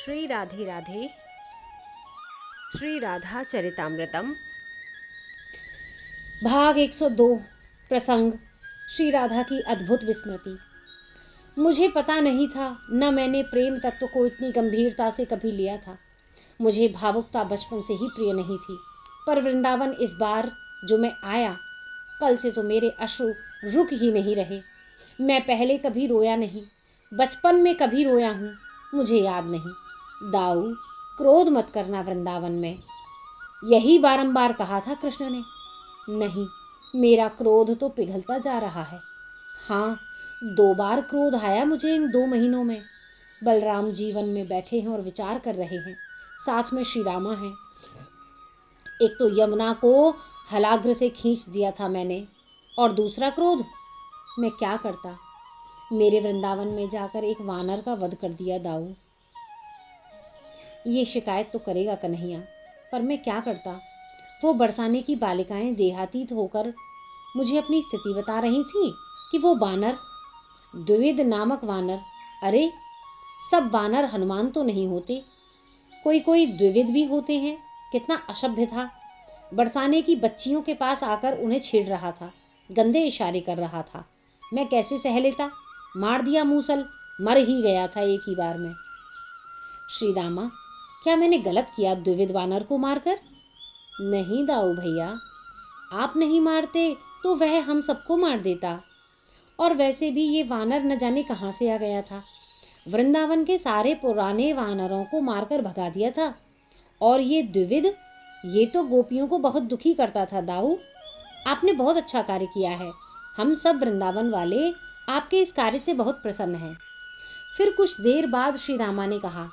श्री राधे राधे। श्री राधा चरितामृतम भाग 102। प्रसंग श्री राधा की अद्भुत विस्मृति। मुझे पता नहीं था, न मैंने प्रेम तत्व को इतनी गंभीरता से कभी लिया था। मुझे भावुकता बचपन से ही प्रिय नहीं थी, पर वृंदावन इस बार जो मैं आया, कल से तो मेरे अश्रु रुक ही नहीं रहे। मैं पहले कभी रोया नहीं, बचपन में कभी रोया हूँ, मुझे याद नहीं। दाऊ, क्रोध मत करना वृंदावन में, यही बारंबार कहा था कृष्ण ने। नहीं, मेरा क्रोध तो पिघलता जा रहा है। हाँ, 2 बार क्रोध आया मुझे इन 2 महीनों में। बलराम जीवन में बैठे हैं और विचार कर रहे हैं, साथ में श्री रामा हैं। एक तो यमुना को हलाग्र से खींच दिया था मैंने, और दूसरा क्रोध। मैं क्या करता? मेरे वृंदावन में जाकर एक वानर का वध कर दिया दाऊ। ये शिकायत तो करेगा कन्हैया, पर मैं क्या करता? वो बरसाने की बालिकाएं देहातीत होकर मुझे अपनी स्थिति बता रही थी कि वो वानर, द्विविद नामक वानर, अरे सब वानर हनुमान तो नहीं होते, कोई कोई द्विविद भी होते हैं। कितना अशभ्य था। बरसाने की बच्चियों के पास आकर उन्हें छेड़ रहा था, गंदे इशारे कर रहा था। मैं कैसे सह लेता? मार दिया मूसल, मर ही गया था एक ही बार में। श्री रामा, क्या मैंने गलत किया द्विविद वानर को मारकर? नहीं दाऊ भैया, आप नहीं मारते तो वह हम सबको मार देता। और वैसे भी ये वानर न जाने कहाँ से आ गया था। वृंदावन के सारे पुराने वानरों को मारकर भगा दिया था। और ये द्विविद, ये तो गोपियों को बहुत दुखी करता था दाऊ। आपने बहुत अच्छा कार्य किया है। हम सब वृंदावन वाले आपके इस कार्य से बहुत प्रसन्न हैं। फिर कुछ देर बाद श्री रामा ने कहा,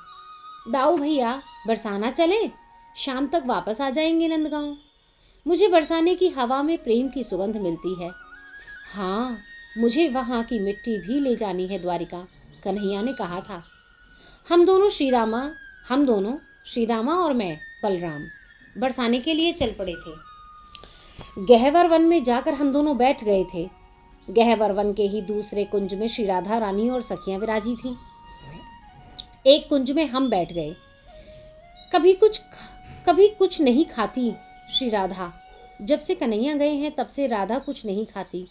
दाऊ भैया, बरसाना चलें? शाम तक वापस आ जाएंगे नंदगांव। मुझे बरसाने की हवा में प्रेम की सुगंध मिलती है। हाँ, मुझे वहाँ की मिट्टी भी ले जानी है द्वारिका, कन्हैया ने कहा था। हम दोनों श्री रामा और मैं बलराम बरसाने के लिए चल पड़े थे। गहवर वन में जाकर हम दोनों बैठ गए थे। गहवर वन के ही दूसरे कुंज में श्री राधा रानी और सखियां विराजी थीं। एक कुंज में हम बैठ गए। कभी कुछ नहीं खाती श्री राधा। जब से कन्हैया गए हैं तब से राधा कुछ नहीं खाती,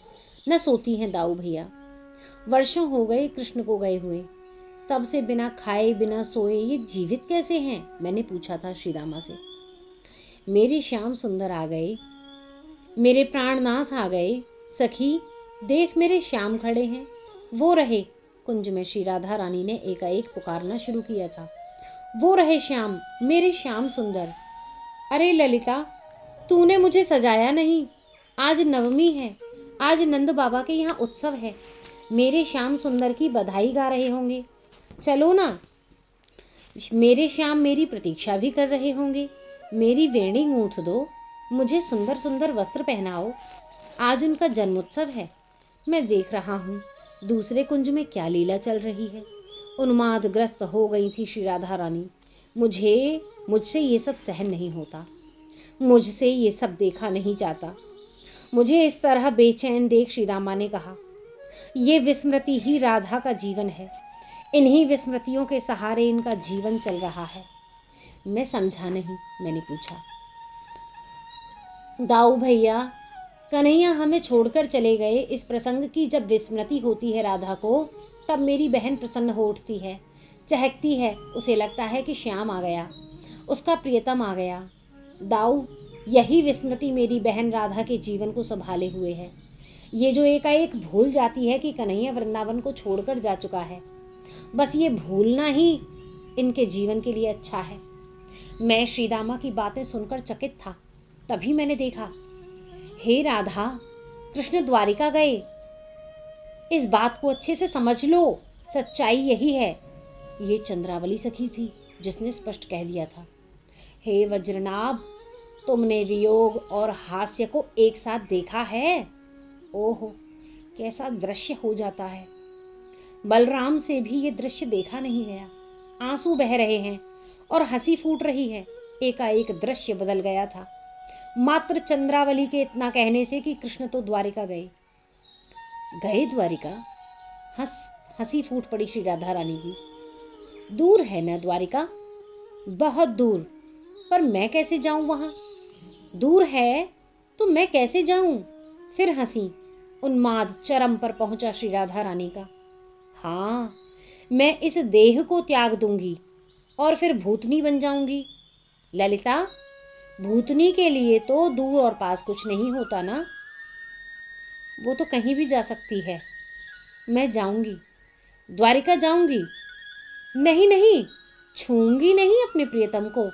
न सोती हैं दाऊ भैया। वर्षों हो गए कृष्ण को गए हुए, तब से बिना खाए बिना सोए ये जीवित कैसे हैं? मैंने पूछा था श्री रामा से। मेरे श्याम सुंदर आ गए, मेरे प्राणनाथ आ गए। सखी देख, मेरे श्याम खड़े हैं। वो रहे। कुंज में श्री राधा रानी ने एकाएक पुकारना शुरू किया था। वो रहे श्याम, मेरे श्याम सुंदर। अरे ललिता, तूने मुझे सजाया नहीं। आज नवमी है, आज नंद बाबा के यहाँ उत्सव है। मेरे श्याम सुंदर की बधाई गा रहे होंगे। चलो ना, मेरे श्याम मेरी प्रतीक्षा भी कर रहे होंगे। मेरी वेणी गूंथ दो, मुझे सुंदर सुंदर वस्त्र पहनाओ। आज उनका जन्मोत्सव है। मैं देख रहा हूँ दूसरे कुंज में क्या लीला चल रही है। उन्मादग्रस्त हो गई थी श्री राधा रानी। मुझसे ये सब सहन नहीं होता, मुझसे ये सब देखा नहीं जाता। मुझे इस तरह बेचैन देख श्री रामा ने कहा, ये विस्मृति ही राधा का जीवन है। इन्हीं विस्मृतियों के सहारे इनका जीवन चल रहा है। मैं समझा नहीं। मैंने पूछा, दाऊ भैया, कन्हैया हमें छोड़कर चले गए। इस प्रसंग की जब विस्मृति होती है राधा को, तब मेरी बहन प्रसन्न हो उठती है, चहकती है। उसे लगता है कि श्याम आ गया, उसका प्रियतम आ गया। दाऊ, यही विस्मृति मेरी बहन राधा के जीवन को संभाले हुए है। ये जो एकाएक भूल जाती है कि कन्हैया वृंदावन को छोड़कर जा चुका है, बस ये भूलना ही इनके जीवन के लिए अच्छा है। मैं श्री रामा की बातें सुनकर चकित था। तभी मैंने देखा, हे राधा, कृष्ण द्वारिका गए। इस बात को अच्छे से समझ लो, सच्चाई यही है। ये चंद्रावली सखी थी जिसने स्पष्ट कह दिया था। हे वज्रनाभ, तुमने वियोग और हास्य को एक साथ देखा है? ओहो, कैसा दृश्य हो जाता है। बलराम से भी ये दृश्य देखा नहीं गया। आंसू बह रहे हैं और हंसी फूट रही है। एकाएक दृश्य बदल गया था, मात्र चंद्रावली के इतना कहने से कि कृष्ण तो द्वारिका गए। द्वारिका? हंसी फूट पड़ी श्री राधा रानी की। दूर है ना द्वारिका? बहुत दूर। पर मैं कैसे जाऊं वहां? दूर है तो मैं कैसे जाऊं? फिर हंसी। उन्माद चरम पर पहुंचा श्री राधा रानी का। हाँ, मैं इस देह को त्याग दूंगी और फिर भूतनी बन जाऊंगी। ललिता, भूतनी के लिए तो दूर और पास कुछ नहीं होता ना। वो तो कहीं भी जा सकती है। मैं जाऊंगी, द्वारिका जाऊंगी। नहीं नहीं, छूंगी नहीं अपने प्रियतम को।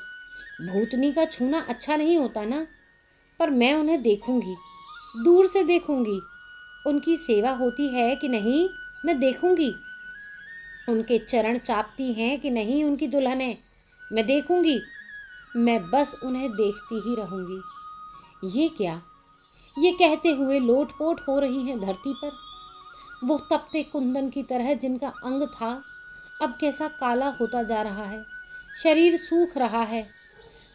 भूतनी का छूना अच्छा नहीं होता ना। पर मैं उन्हें देखूंगी, दूर से देखूंगी। उनकी सेवा होती है कि नहीं मैं देखूंगी। उनके चरण चापती हैं कि नहीं उनकी दुल्हनें मैं देखूंगी। मैं बस उन्हें देखती ही रहूंगी। ये क्या? ये कहते हुए लोटपोट हो रही हैं धरती पर। वो तपते कुंदन की तरह जिनका अंग था अब कैसा काला होता जा रहा है। शरीर सूख रहा है,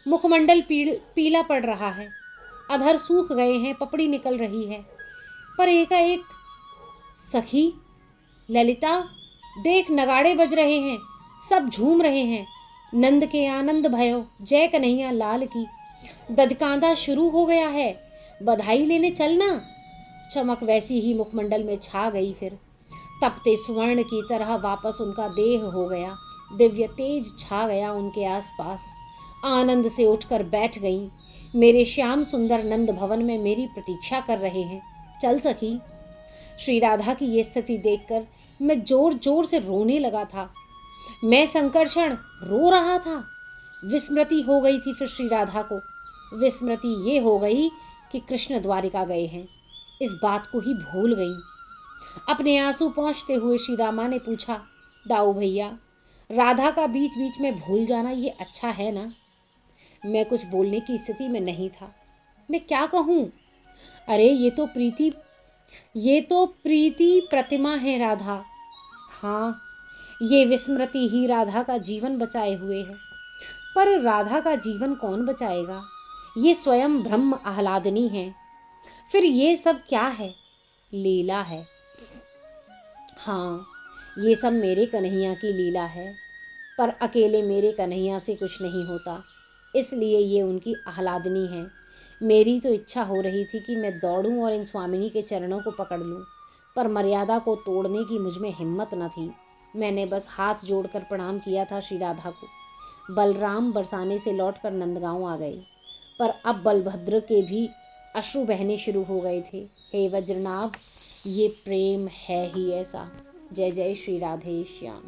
मुखमंडल पीला पड़ रहा है, अधर सूख गए हैं, पपड़ी निकल रही है। पर एकाएक, सखी ललिता, देख नगाड़े बज रहे हैं, सब झूम रहे हैं। नंद के आनंद भयो, जय कन्हैया लाल की। ददकांदा शुरू हो गया है, बधाई लेने चलना। चमक वैसी ही मुखमंडल में छा गई। फिर तपते स्वर्ण की तरह वापस उनका देह हो गया। दिव्य तेज छा गया उनके आसपास। आनंद से उठकर बैठ गईं। मेरे श्याम सुंदर नंद भवन में मेरी प्रतीक्षा कर रहे हैं, चल सकी। श्री राधा की ये स्थिति देखकर मैं जोर जोर से रोने लगा था। मैं संकर्षण रो रहा था। विस्मृति हो गई थी फिर श्री राधा को। विस्मृति ये हो गई कि कृष्ण द्वारिका गए हैं, इस बात को ही भूल गई। अपने आंसू पोंछते हुए श्री रामा ने पूछा, दाऊ भैया, राधा का बीच बीच में भूल जाना ये अच्छा है ना? मैं कुछ बोलने की स्थिति में नहीं था। मैं क्या कहूँ? अरे ये तो प्रीति प्रतिमा है राधा। हाँ, ये विस्मृति ही राधा का जीवन बचाए हुए है। पर राधा का जीवन कौन बचाएगा? ये स्वयं ब्रह्म आह्लादनी है। फिर ये सब क्या है? लीला है। हाँ, ये सब मेरे कन्हैया की लीला है। पर अकेले मेरे कन्हैया से कुछ नहीं होता, इसलिए ये उनकी आह्लादनी है। मेरी तो इच्छा हो रही थी कि मैं दौड़ूं और इन स्वामिनी के चरणों को पकड़ लूं, पर मर्यादा को तोड़ने की मुझ में हिम्मत न थी। मैंने बस हाथ जोड़कर प्रणाम किया था श्री राधा को। बलराम बरसाने से लौटकर नंदगांव आ गए, पर अब बलभद्र के भी अश्रु बहने शुरू हो गए थे। हे वज्रनाभ, ये प्रेम है ही ऐसा। जय जय श्री राधे श्याम।